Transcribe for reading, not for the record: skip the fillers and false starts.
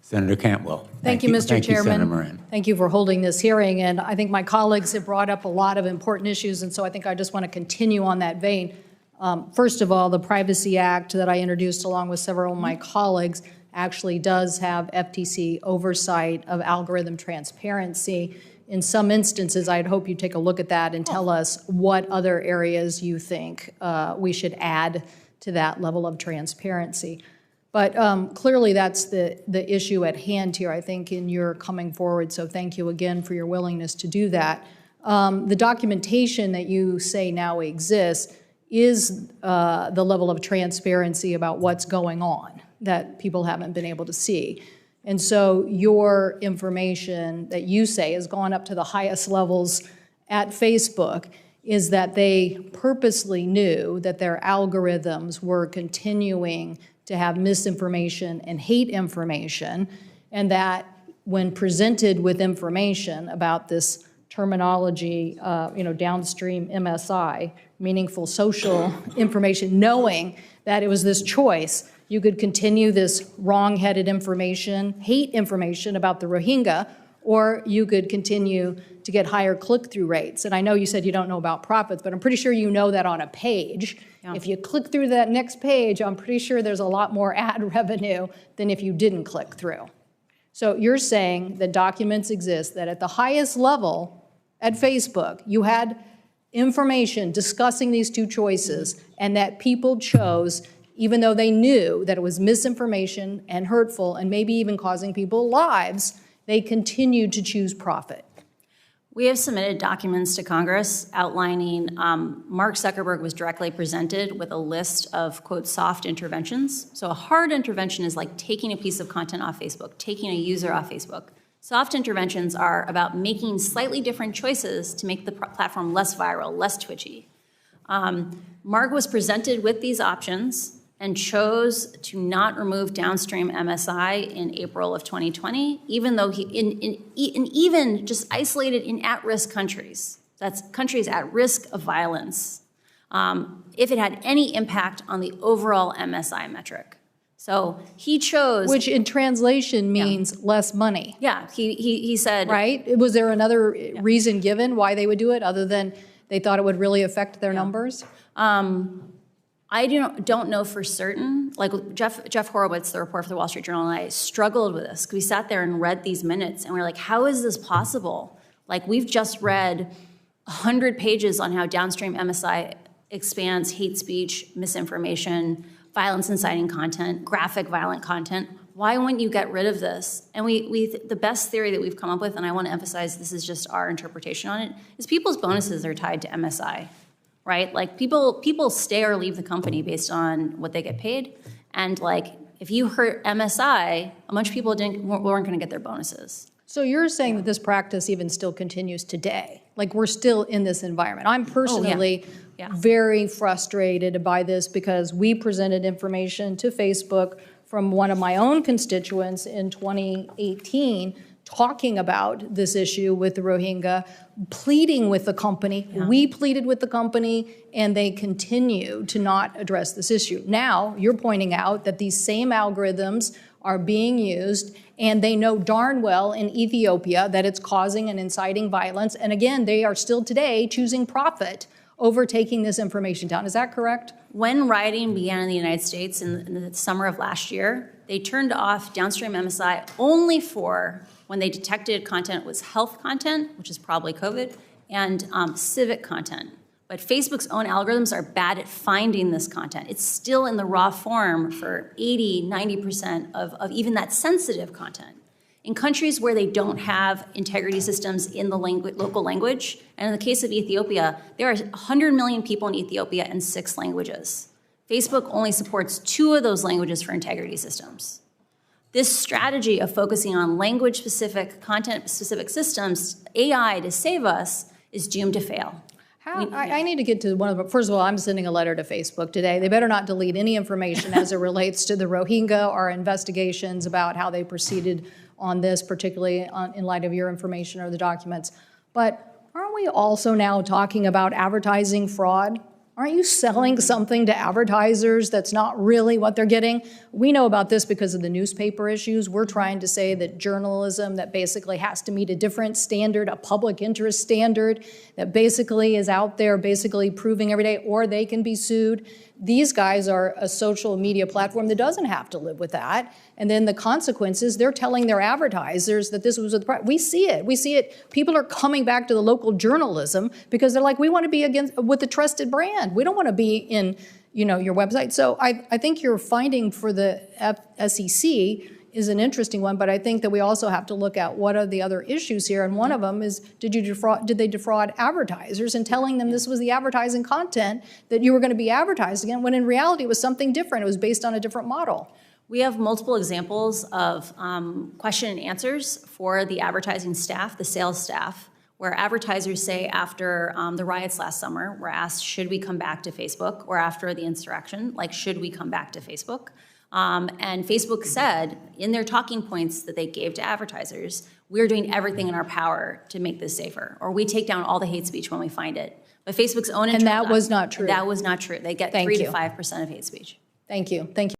Senator Cantwell. Thank you, Mr. Thank you, Chairman. Senator Moran. Thank you for holding this hearing. And I think my colleagues have brought up a lot of important issues, and so I think I just want to continue on that vein. First of all, the Privacy Act that I introduced along with several of my colleagues actually does have FTC oversight of algorithm transparency. In some instances, I'd hope you take a look at that and tell us what other areas you think we should add to that level of transparency. But clearly that's the issue at hand here, I think, in your coming forward. So thank you again for your willingness to do that. The documentation that you say now exists is the level of transparency about what's going on that people haven't been able to see. And so your information that you say has gone up to the highest levels at Facebook is that they purposely knew that their algorithms were continuing to have misinformation and hate information, and that when presented with information about this terminology, downstream MSI, meaningful social information, knowing that it was this choice, you could continue this wrong-headed information, hate information about the Rohingya, or you could continue to get higher click-through rates. And I know you said you don't know about profits, but I'm pretty sure you know that on a page. Yeah. If you click through that next page, I'm pretty sure there's a lot more ad revenue than if you didn't click through. So you're saying that documents exist that at the highest level at Facebook, you had information discussing these two choices, and that people chose, even though they knew that it was misinformation and hurtful and maybe even causing people lives, they continued to choose profit. We have submitted documents to Congress outlining Mark Zuckerberg was directly presented with a list of, quote, soft interventions. So a hard intervention is like taking a piece of content off Facebook, taking a user off Facebook. Soft interventions are about making slightly different choices to make the platform less viral, less twitchy. Mark was presented with these options and chose to not remove downstream MSI in April of 2020, even though even just isolated in at-risk countries, that's countries at risk of violence, if it had any impact on the overall MSI metric. So he chose— Which in translation means less money. Yeah, he said— Right? Was there another reason given why they would do it other than they thought it would really affect their numbers? I don't know for certain. Like Jeff Horowitz, the reporter for the Wall Street Journal, and I struggled with this because we sat there and read these minutes and we were like, how is this possible? Like, we've just read 100 pages on how downstream MSI expands hate speech, misinformation, violence inciting content, graphic violent content. Why wouldn't you get rid of this? And the best theory that we've come up with, and I want to emphasize this is just our interpretation on it, is people's bonuses are tied to MSI. Right? Like people stay or leave the company based on what they get paid. And like if you hurt MSI, a bunch of people weren't going to get their bonuses. So you're saying that this practice even still continues today? Like we're still in this environment? I'm personally very frustrated by this because we presented information to Facebook from one of my own constituents in 2018 talking about this issue with the Rohingya, pleading with the company. Yeah. We pleaded with the company, and they continue to not address this issue. Now, you're pointing out that these same algorithms are being used, and they know darn well in Ethiopia that it's causing and inciting violence. And again, they are still today choosing profit over taking this information down. Is that correct? When rioting began in the United States in the summer of last year, they turned off downstream MSI only for when they detected content was health content, which is probably COVID, and civic content. But Facebook's own algorithms are bad at finding this content. It's still in the raw form for 80, 90% of even that sensitive content. In countries where they don't have integrity systems in the local language, and in the case of Ethiopia, there are 100 million people in Ethiopia in 6 languages. Facebook only supports 2 of those languages for integrity systems. This strategy of focusing on language-specific, content-specific systems, AI to save us, is doomed to fail. I need to get to one of them. First of all, I'm sending a letter to Facebook today. They better not delete any information as it relates to the Rohingya or investigations about how they proceeded on this, particularly in light of your information or the documents. But aren't we also now talking about advertising fraud? Aren't you selling something to advertisers that's not really what they're getting? We know about this because of the newspaper issues. We're trying to say that journalism that basically has to meet a different standard, a public interest standard, that basically is out there basically proving every day, or they can be sued. These guys are a social media platform that doesn't have to live with that. And then the consequences, they're telling their advertisers that this was the price. We see it. We see it. People are coming back to the local journalism because they're like, we want to be with a trusted brand. We don't want to be in, your website. So I think your finding for the SEC is an interesting one, but I think that we also have to look at what are the other issues here. And one of them is, did they defraud advertisers in telling them this was the advertising content that you were going to be advertising in, when in reality it was something different. It was based on a different model. We have multiple examples of question and answers for the advertising staff, the sales staff, where advertisers say after the riots last summer, were asked, should we come back to Facebook? Or after the insurrection, like, should we come back to Facebook? And Facebook said in their talking points that they gave to advertisers, we're doing everything in our power to make this safer, or we take down all the hate speech when we find it. But Facebook's own internal And that was not true. That was not true. They get 3 to 5% of hate speech. Thank you. Thank you.